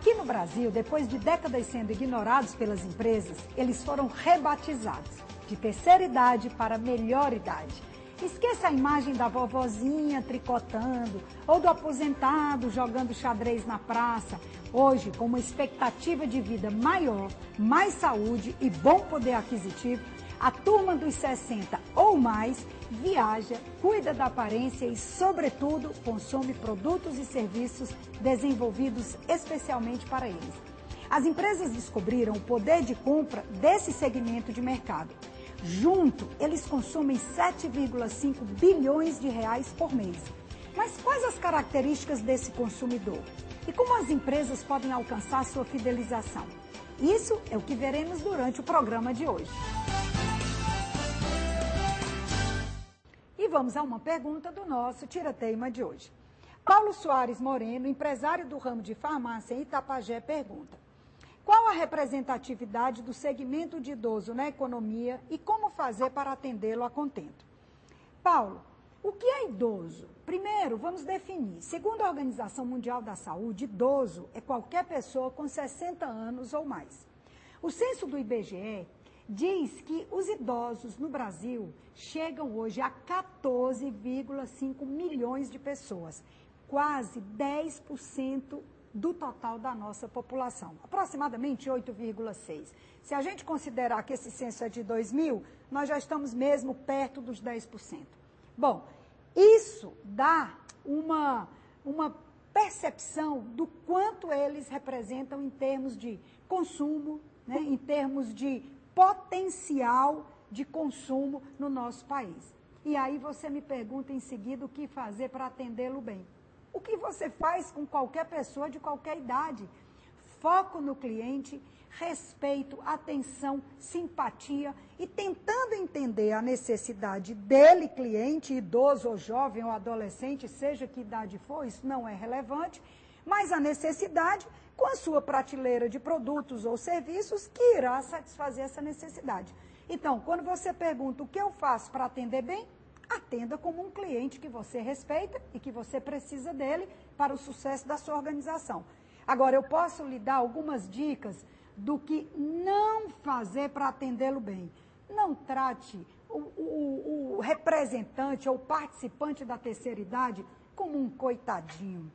Aqui no Brasil, depois de décadas sendo ignorados pelas empresas, eles foram rebatizados de terceira idade para melhor idade. Esqueça a imagem da vovozinha tricotando ou do aposentado jogando xadrez na praça. Hoje, com uma expectativa de vida maior, mais saúde e bom poder aquisitivo, a turma dos 60 ou mais viaja, cuida da aparência e, sobretudo, consome produtos e serviços desenvolvidos especialmente para eles. As empresas descobriram o poder de compra desse segmento de mercado. Junto, eles consomem 7,5 bilhões de reais por mês. Mas quais as características desse consumidor? E como as empresas podem alcançar sua fidelização? Isso é o que veremos durante o programa de hoje. E vamos a uma pergunta do nosso Tira-Teima de hoje. Paulo Soares Moreno, empresário do ramo de farmácia em Itapajé, pergunta: qual a representatividade do segmento de idoso na economia e como fazer para atendê-lo a contento? Paulo, o que é idoso? Primeiro, vamos definir. Segundo a Organização Mundial da Saúde, idoso é qualquer pessoa com 60 anos ou mais. O censo do IBGE diz que os idosos no Brasil chegam hoje a 14,5 milhões de pessoas, quase 10% do total da nossa população, aproximadamente 8,6%. Se a gente considerar que esse censo é de 2000, nós já estamos mesmo perto dos 10%. Bom, isso dá uma percepção do quanto eles representam em termos de consumo, né, em termos de potencial de consumo no nosso país. E aí você me pergunta em seguida o que fazer para atendê-lo bem. O que você faz com qualquer pessoa de qualquer idade? Foco no cliente, respeito, atenção, simpatia e tentando entender a necessidade dele, cliente, idoso ou jovem ou adolescente, seja que idade for, isso não é relevante, mas a necessidade com a sua prateleira de produtos ou serviços que irá satisfazer essa necessidade. Então, quando você pergunta o que eu faço para atender bem, atenda como um cliente que você respeita e que você precisa dele para o sucesso da sua organização. Agora, eu posso lhe dar algumas dicas do que não fazer para atendê-lo bem. Não trate o representante ou participante da terceira idade como um coitadinho.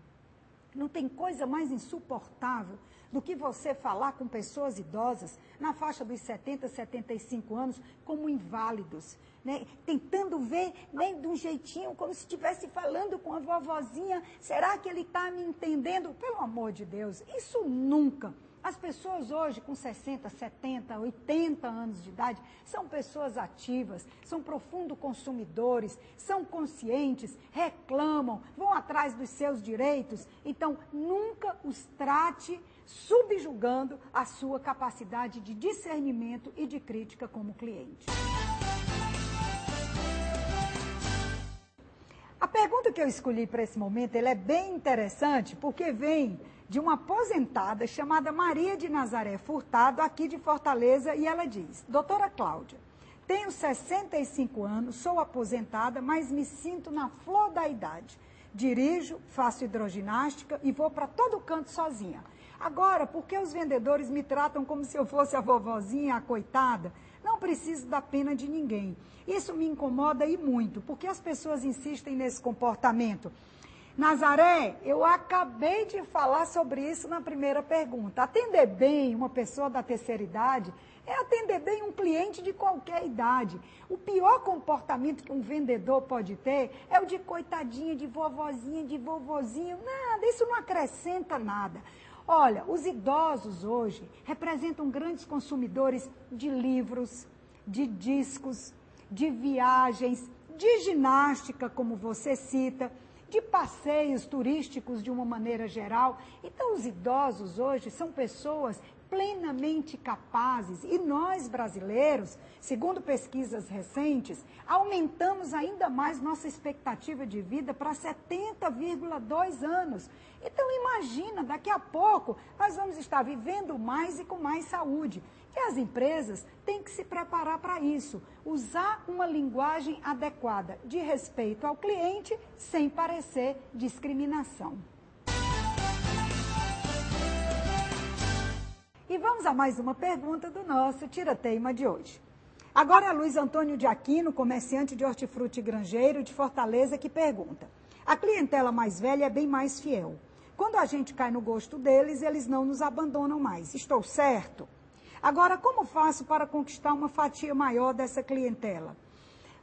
Não tem coisa mais insuportável do que você falar com pessoas idosas na faixa dos 70, 75 anos como inválidos, né? Tentando ver, né, de um jeitinho como se estivesse falando com a vovozinha. Será que ele está me entendendo? Pelo amor de Deus, isso nunca. As pessoas hoje com 60, 70, 80 anos de idade são pessoas ativas, são profundos consumidores, são conscientes, reclamam, vão atrás dos seus direitos. Então, nunca os trate subjugando a sua capacidade de discernimento e de crítica como cliente. A pergunta que eu escolhi para esse momento, ela é bem interessante porque vem de uma aposentada chamada Maria de Nazaré Furtado, aqui de Fortaleza, e ela diz: doutora Cláudia, tenho 65 anos, sou aposentada, mas me sinto na flor da idade. Dirijo, faço hidroginástica e vou para todo canto sozinha. Agora, por que os vendedores me tratam como se eu fosse a vovozinha, a coitada? Não preciso da pena de ninguém. Isso me incomoda e muito, porque as pessoas insistem nesse comportamento. Nazaré, eu acabei de falar sobre isso na primeira pergunta. Atender bem uma pessoa da terceira idade é atender bem um cliente de qualquer idade. O pior comportamento que um vendedor pode ter é o de coitadinha, de vovozinha, de vovozinho. Nada, isso não acrescenta nada. Olha, os idosos hoje representam grandes consumidores de livros, de discos, de viagens, de ginástica, como você cita, de passeios turísticos de uma maneira geral. Então, os idosos hoje são pessoas plenamente capazes e nós, brasileiros, segundo pesquisas recentes, aumentamos ainda mais nossa expectativa de vida para 70,2 anos. Então, imagina, daqui a pouco nós vamos estar vivendo mais e com mais saúde. E as empresas têm que se preparar para isso, usar uma linguagem adequada de respeito ao cliente sem parecer discriminação. E vamos a mais uma pergunta do nosso Tira-Teima de hoje. Agora é Luiz Antônio de Aquino, comerciante de hortifruti e granjeiro de Fortaleza, que pergunta: a clientela mais velha é bem mais fiel. Quando a gente cai no gosto deles, eles não nos abandonam mais. Estou certo? Agora, como faço para conquistar uma fatia maior dessa clientela?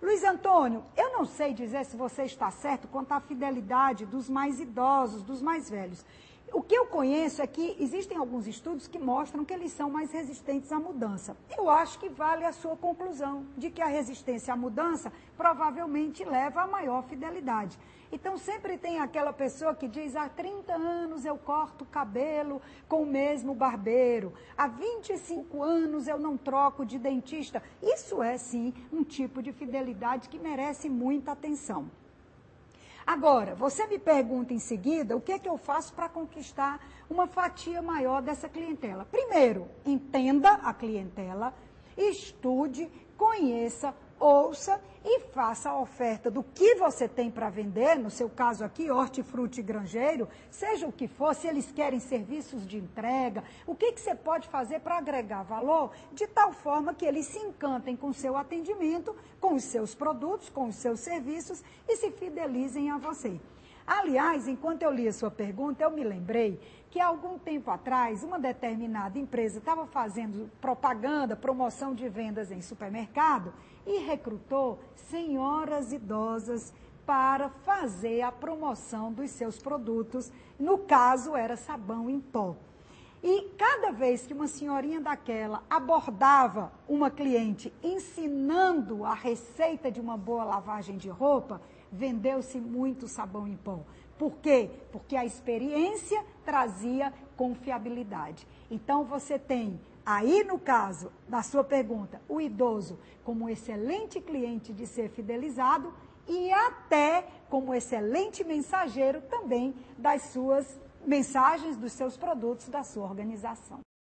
Luiz Antônio, eu não sei dizer se você está certo quanto à fidelidade dos mais idosos, dos mais velhos. O que eu conheço é que existem alguns estudos que mostram que eles são mais resistentes à mudança. Eu acho que vale a sua conclusão de que a resistência à mudança provavelmente leva a maior fidelidade. Então, sempre tem aquela pessoa que diz: há 30 anos eu corto o cabelo com o mesmo barbeiro, há 25 anos eu não troco de dentista. Isso é, sim, um tipo de fidelidade que merece muita atenção. Agora, você me pergunta em seguida o que é que eu faço para conquistar uma fatia maior dessa clientela. Primeiro, entenda a clientela, estude, conheça, ouça e faça a oferta do que você tem para vender, no seu caso aqui, hortifruti e granjeiro, seja o que for, se eles querem serviços de entrega, o que você pode fazer para agregar valor, de tal forma que eles se encantem com o seu atendimento, com os seus produtos, com os seus serviços e se fidelizem a você. Aliás, enquanto eu li a sua pergunta, eu me lembrei que há algum tempo atrás, uma determinada empresa estava fazendo propaganda, promoção de vendas em supermercado e recrutou senhoras idosas para fazer a promoção dos seus produtos. No caso, era sabão em pó. E cada vez que uma senhorinha daquela abordava uma cliente ensinando a receita de uma boa lavagem de roupa, vendeu-se muito sabão em pó. Por quê? Porque a experiência trazia confiabilidade. Então, você tem aí, no caso da sua pergunta, o idoso como excelente cliente de ser fidelizado e até como excelente mensageiro também das suas mensagens, dos seus produtos, da sua organização.